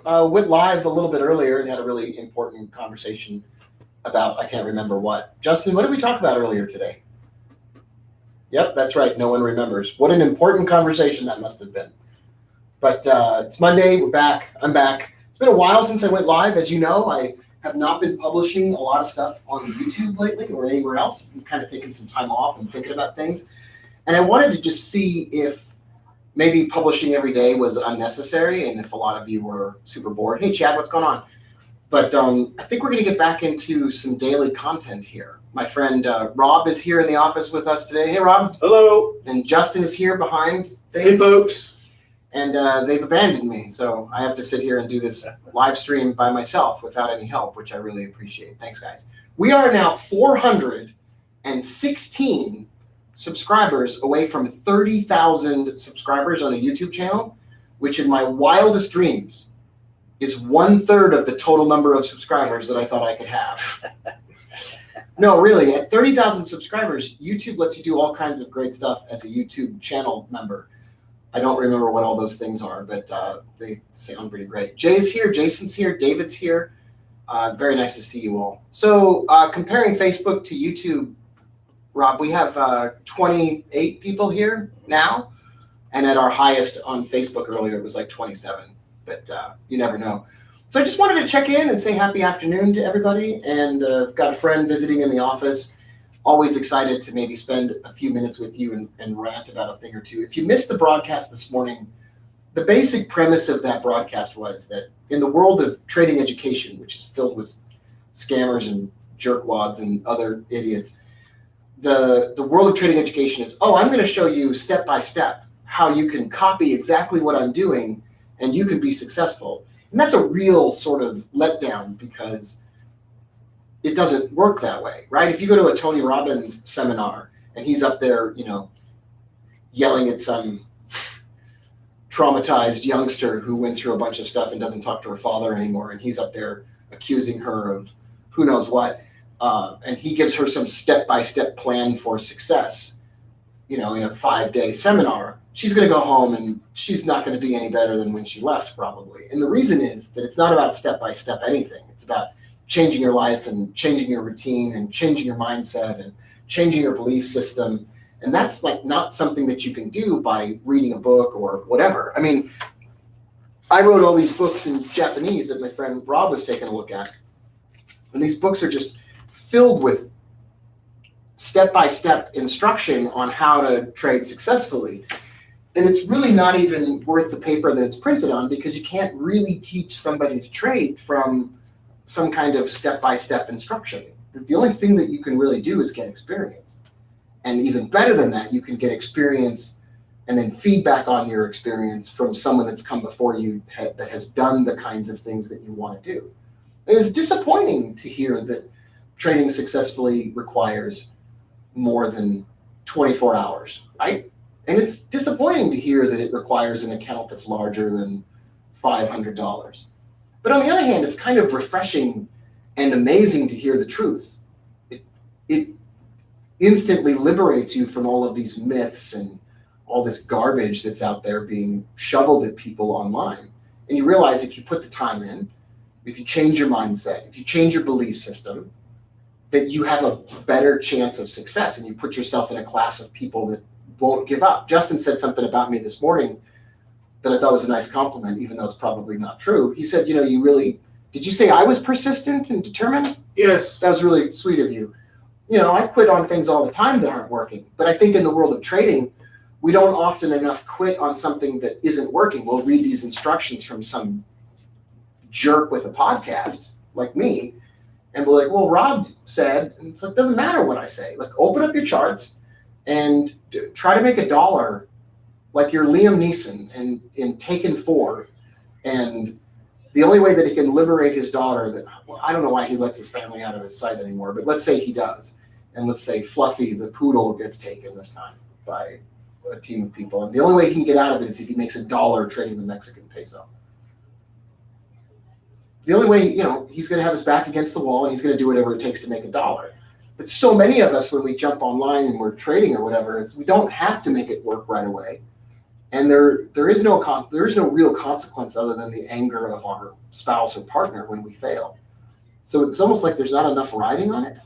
went live a little bit earlier and had a really important conversation about, I can't remember what. Justin, what did we talk about earlier today? Yep, that's right. No one remembers. What an important conversation that must have been. But it's Monday. We're back. I'm back. It's been a while since I went live. As you know, I have not been publishing a lot of stuff on YouTube lately or anywhere else. I'm kind of taking some time off and thinking about things. And I wanted to just see if maybe publishing every day was unnecessary and if a lot of you were super bored. Hey, Chad, what's going on? But I think we're going to get back into some daily content here. My friend Rob is here in the office with us today. Hey, Rob. Hello. And Justin is here behind things. Hey, folks. And they've abandoned me, so I have to sit here and do this live stream by myself without any help, which I really appreciate. Thanks, guys. We are now 416 subscribers away from 30,000 subscribers on the YouTube channel, which in my wildest dreams is 1/3 of the total number of subscribers that I thought I could have. No, really, at 30,000 subscribers, YouTube lets you do all kinds of great stuff as a YouTube channel member. I don't remember what all those things are, but they sound pretty great. Jay's here, Jason's here, David's here. Very nice to see you all. So comparing Facebook to YouTube, Rob, we have 28 people here now. And at our highest on Facebook earlier, it was like 27, but you never know. So I just wanted to check in and say happy afternoon to everybody. And I've got a friend visiting in the office. Always excited to maybe spend a few minutes with you and rant about a thing or two. If you missed the broadcast this morning, the basic premise of that broadcast was that in the world of trading education, which is filled with scammers and jerkwads and other idiots, the world of trading education is, I'm going to show you step by step how you can copy exactly what I'm doing and you can be successful. And that's a real sort of letdown because it doesn't work that way, right? If you go to a Tony Robbins seminar and he's up there, yelling at some traumatized youngster who went through a bunch of stuff and doesn't talk to her father anymore, and he's up there accusing her of who knows what, and he gives her some step-by-step plan for success, in a 5-day seminar, she's going to go home and she's not going to be any better than when she left, probably. And the reason is that it's not about step-by-step anything. It's about changing your life and changing your routine and changing your mindset and changing your belief system. And that's like not something that you can do by reading a book or whatever. I mean, I wrote all these books in Japanese that my friend Rob was taking a look at. And these books are just filled with step-by-step instruction on how to trade successfully. And it's really not even worth the paper that it's printed on because you can't really teach somebody to trade from some kind of step-by-step instruction. The only thing that you can really do is get experience. And even better than that, you can get experience and then feedback on your experience from someone that's come before you that has done the kinds of things that you want to do. And it's disappointing to hear that trading successfully requires more than 24 hours, right? And it's disappointing to hear that it requires an account that's larger than $500. But on the other hand, it's kind of refreshing and amazing to hear the truth. It instantly liberates you from all of these myths and all this garbage that's out there being shoveled at people online. And you realize if you put the time in, if you change your mindset, if you change your belief system, that you have a better chance of success and you put yourself in a class of people that won't give up. Justin said something about me this morning that I thought was a nice compliment, even though it's probably not true. He said, did you say I was persistent and determined? Yes. That was really sweet of you. I quit on things all the time that aren't working. But I think in the world of trading, we don't often enough quit on something that isn't working. We'll read these instructions from some jerk with a podcast like me, and we're like, well, Rob said, and it's like, it doesn't matter what I say. Like, open up your charts and try to make $1 like you're Liam Neeson in Taken 4. And the only way that he can liberate his daughter, I don't know why he lets his family out of his sight anymore, but let's say he does. And let's say Fluffy, the poodle, gets taken this time by a team of people. And the only way he can get out of it is if he makes $1 trading the Mexican peso. The only way, he's going to have his back against the wall and he's going to do whatever it takes to make $1. But so many of us, when we jump online and we're trading or whatever, we don't have to make it work right away. And there is no real consequence other than the anger of our spouse or partner when we fail. So it's almost like there's not enough riding on it.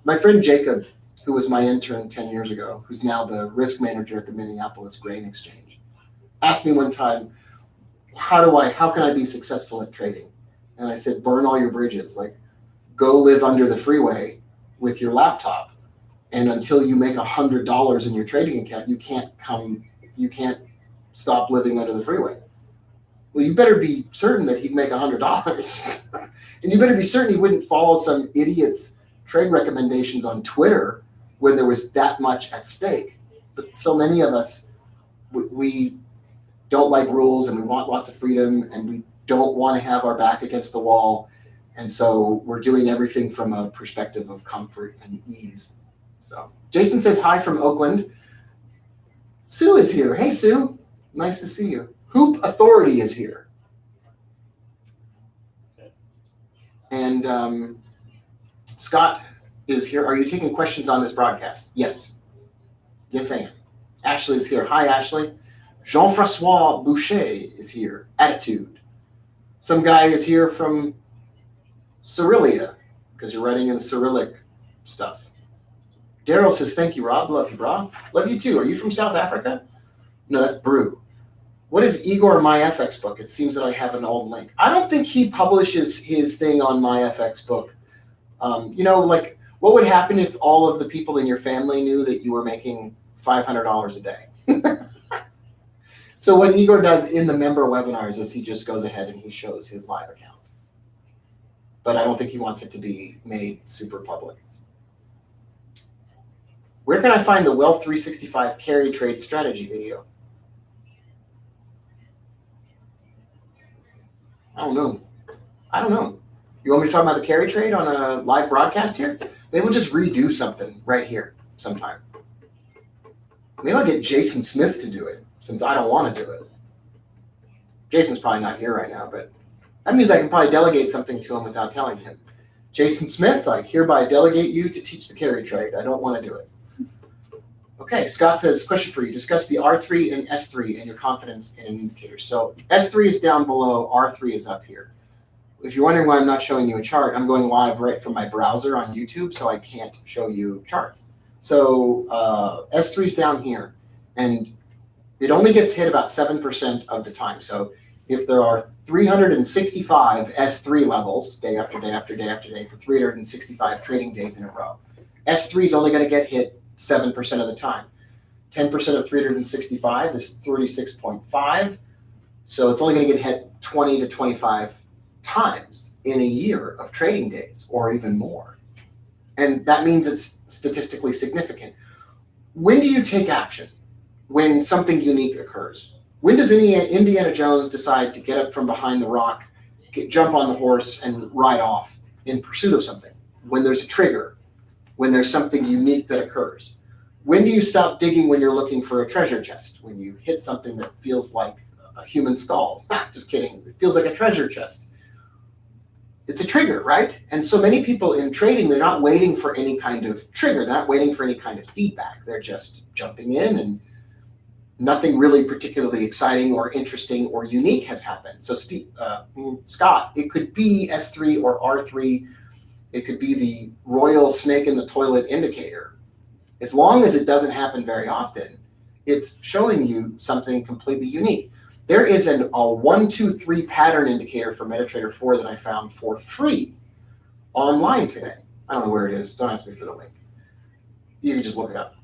My friend Jacob, who was my intern 10 years ago, who's now the risk manager at the Minneapolis Grain Exchange, asked me one time, how can I be successful at trading? And I said, burn all your bridges. Like, go live under the freeway with your laptop. And until you make $100 in your trading account, you can't stop living under the freeway. Well, you better be certain that he'd make $100. And you better be certain he wouldn't follow some idiot's trade recommendations on Twitter when there was that much at stake. But so many of us, we don't like rules, and we want lots of freedom, and we don't want to have our back against the wall. And so we're doing everything from a perspective of comfort and ease. So Jason says hi from Oakland. Sue is here. Hey, Sue. Nice to see you. Hoop Authority is here. And Scott is here. Are you taking questions on this broadcast? Yes. Yes, I am. Ashley is here. Hi, Ashley. Jean-Francois Boucher is here. Attitude. Some guy is here from Cyrillia, because you're writing in Cyrillic stuff. Daryl says, thank you, Rob. Love you, Rob. Love you, too. Are you from South Africa? No, that's Brew. What is Igor MyFX book? It seems that I have an old link. I don't think he publishes his thing on MyFX book. Like, what would happen if all of the people in your family knew that you were making $500 a day? So what Igor does in the member webinars is he just goes ahead and he shows his live account. But I don't think he wants it to be made super public. Where can I find the Wealth 365 carry trade strategy video? I don't know. You want me to talk about the carry trade on a live broadcast here? Maybe we'll just redo something right here sometime. Maybe I'll get Jason Smith to do it, since I don't want to do it. Jason's probably not here right now, but that means I can probably delegate something to him without telling him. Jason Smith, I hereby delegate you to teach the carry trade. I don't want to do it. Okay, Scott says, question for you. Discuss the R3 and S3 and your confidence in an indicator. So S3 is down below, R3 is up here. If you're wondering why I'm not showing you a chart, I'm going live right from my browser on YouTube, so I can't show you charts. So S3 is down here, and it only gets hit about 7% of the time. So if there are 365 S3 levels, day after day after day after day, for 365 trading days in a row, S3 is only going to get hit 7% of the time. 10% of 365 is 36.5. So it's only going to get hit 20 to 25 times in a year of trading days, or even more. And that means it's statistically significant. When do you take action? When something unique occurs. When does Indiana Jones decide to get up from behind the rock, jump on the horse, and ride off in pursuit of something? When there's a trigger, when there's something unique that occurs. When do you stop digging when you're looking for a treasure chest? When you hit something that feels like a human skull. Just kidding. It feels like a treasure chest. It's a trigger, right? And so many people in trading, they're not waiting for any kind of trigger. They're not waiting for any kind of feedback. They're just jumping in, and nothing really particularly exciting or interesting or unique has happened. So Scott, it could be S3 or R3. It could be the royal snake in the toilet indicator. As long as it doesn't happen very often, it's showing you something completely unique. There is a 1, 2, 3 pattern indicator for MetaTrader 4 that I found for free online today. I don't know where it is. Don't ask me for the link. You can just look it up.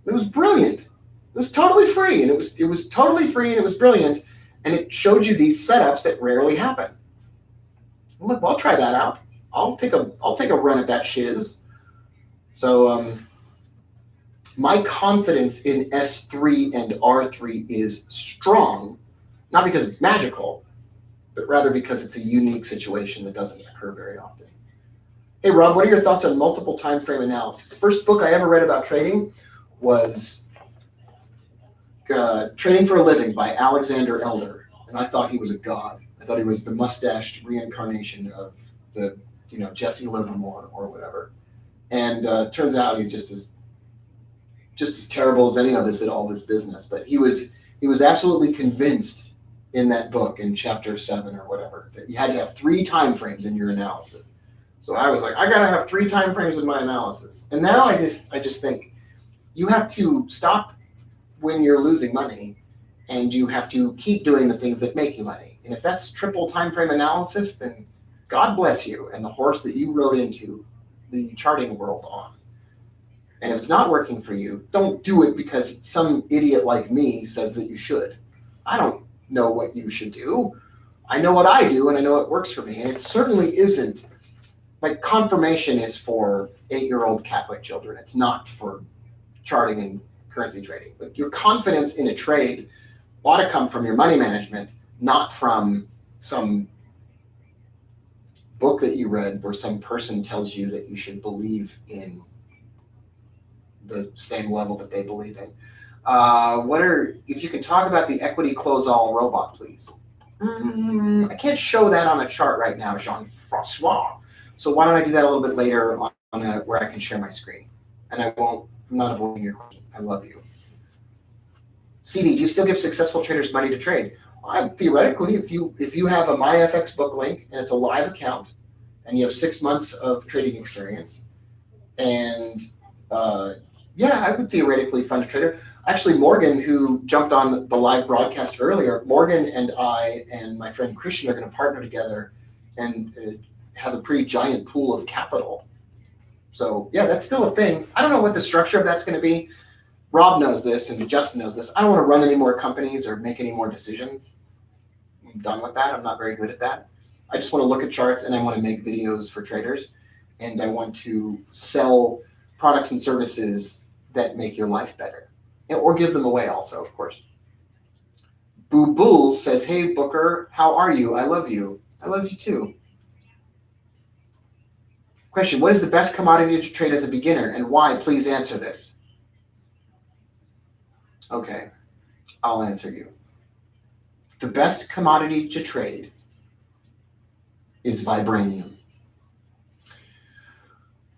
It was brilliant. It was totally free, and it was totally free, and it was brilliant, and it showed you these setups that rarely happen. I'm like, well, I'll try that out. I'll take a run at that shiz. So my confidence in S3 and R3 is strong, not because it's magical, but rather because it's a unique situation that doesn't occur very often. Hey, Rob, what are your thoughts on multiple time frame analysis? The first book I ever read about trading was Trading for a Living by Alexander Elder, and I thought he was a god. I thought he was the mustached reincarnation of the Jesse Livermore or whatever. And turns out he's just as terrible as any of us at all this business. But he was he was absolutely convinced in that book in chapter 7 or whatever that you had to have 3 time frames in your analysis. So I was like, I gotta have 3 time frames in my analysis. And now I just think you have to stop when you're losing money, and you have to keep doing the things that make you money. And if that's triple time frame analysis, then God bless you and the horse that you rode into the charting world on. And if it's not working for you, don't do it because some idiot like me says that you should. I don't know what you should do. I know what I do, and I know what works for me. And it certainly isn't like confirmation is for 8-year-old Catholic children. It's not for charting and currency trading. Like your confidence in a trade ought to come from your money management, not from some book that you read where some person tells you that you should believe in the same level that they believe in. If you can talk about the equity close all robot, please. I can't show that on a chart right now, Jean-Francois. So why don't I do that a little bit later where I can share my screen? And I'm not avoiding your question. I love you. CD, do you still give successful traders money to trade? Theoretically, if you have a MyFX book link and it's a live account and you have 6 months of trading experience, and I would theoretically fund a trader. Actually, Morgan, who jumped on the live broadcast earlier, Morgan and I and my friend Christian are going to partner together and have a pretty giant pool of capital. So yeah, that's still a thing. I don't know what the structure of that's going to be. Rob knows this and Justin knows this. I don't want to run any more companies or make any more decisions. I'm done with that. I'm not very good at that. I just want to look at charts and I want to make videos for traders, and I want to sell products and services that make your life better, or give them away also, of course. Boo Bull says, hey, Booker, how are you? I love you. I love you too. Question, what is the best commodity to trade as a beginner and why? Please answer this. Okay, I'll answer you. The best commodity to trade is vibranium.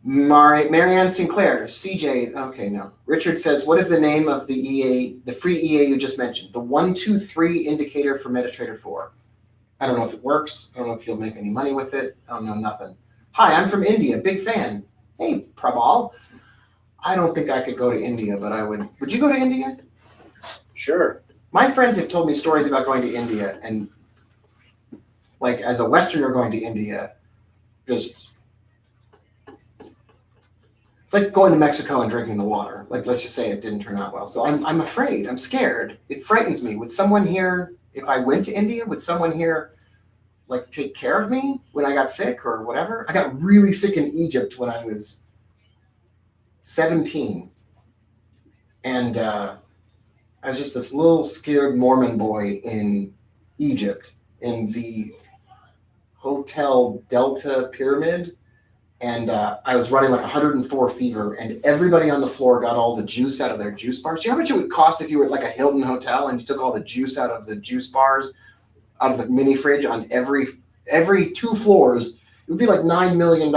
Marianne Sinclair, CJ, okay, no. Richard says, what is the name of the EA, the free EA you just mentioned? The 123 indicator for MetaTrader 4. I don't know if it works. I don't know if you'll make any money with it. I don't know nothing. Hi, I'm from India, big fan. Hey, Prabal. I don't think I could go to India, but I would. Would you go to India? Sure. My friends have told me stories about going to India, and like as a Westerner going to India, just it's like going to Mexico and drinking the water. Like, let's just say it didn't turn out well. So I'm afraid. I'm scared. It frightens me. Would someone here, if I went to India, would someone here like take care of me when I got sick or whatever? I got really sick in Egypt when I was 17, and I was just this little scared Mormon boy in Egypt in the Hotel Delta Pyramid. And I was running like 104 fever, and everybody on the floor got all the juice out of their juice bars. Do you know how much it would cost if you were at like a Hilton hotel and you took all the juice out of the juice bars, out of the mini fridge on every 2 floors? It would be like $9 million.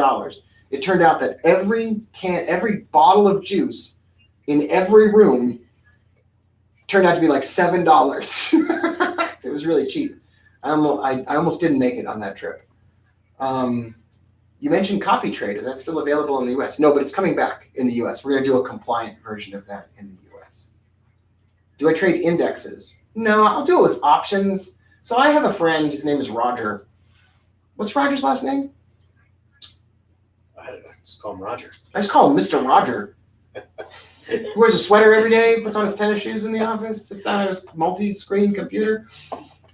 It turned out that every bottle of juice in every room turned out to be like $7. It was really cheap. I almost didn't make it on that trip. You mentioned copy trade. Is that still available in the US? No, but it's coming back in the US. We're going to do a compliant version of that in the US. Do I trade indexes? No, I'll do it with options. So I have a friend, his name is Roger. What's Roger's last name? I don't know. Just call him Roger. I just call him Mr. Roger. He wears a sweater every day, puts on his tennis shoes in the office, sits down at his multi-screen computer.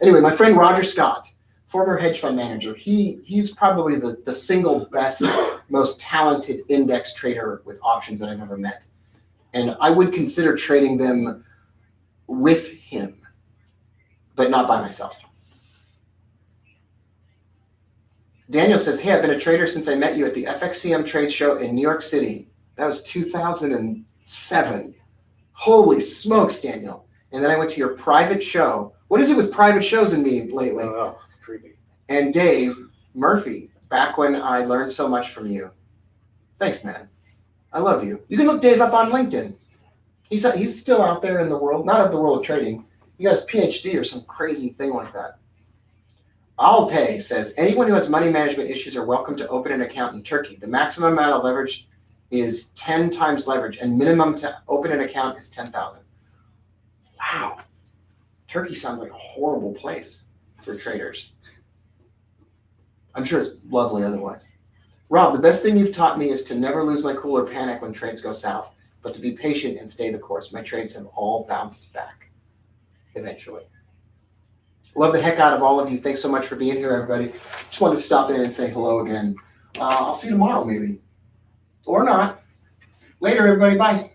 Anyway, my friend Roger Scott, former hedge fund manager, he's probably the single best, most talented index trader with options that I've ever met. And I would consider trading them with him, but not by myself. Daniel says, hey, I've been a trader since I met you at the FXCM trade show in New York City. That was 2007. Holy smokes, Daniel. And then I went to your private show. What is it with private shows and me lately? Oh, it's creepy. And Dave Murphy, back when I learned so much from you. Thanks, man. I love you. You can look Dave up on LinkedIn. He's still out there in the world, not of the world of trading. He got his PhD or some crazy thing like that. Alte says, anyone who has money management issues are welcome to open an account in Turkey. The maximum amount of leverage is 10 times leverage, and minimum to open an account is 10,000. Wow. Turkey sounds like a horrible place for traders. I'm sure it's lovely otherwise. Rob, the best thing you've taught me is to never lose my cool or panic when trades go south, but to be patient and stay the course. My trades have all bounced back eventually. Love the heck out of all of you. Thanks so much for being here, everybody. Just wanted to stop in and say hello again. I'll see you tomorrow, maybe. Or not. Later, everybody. Bye.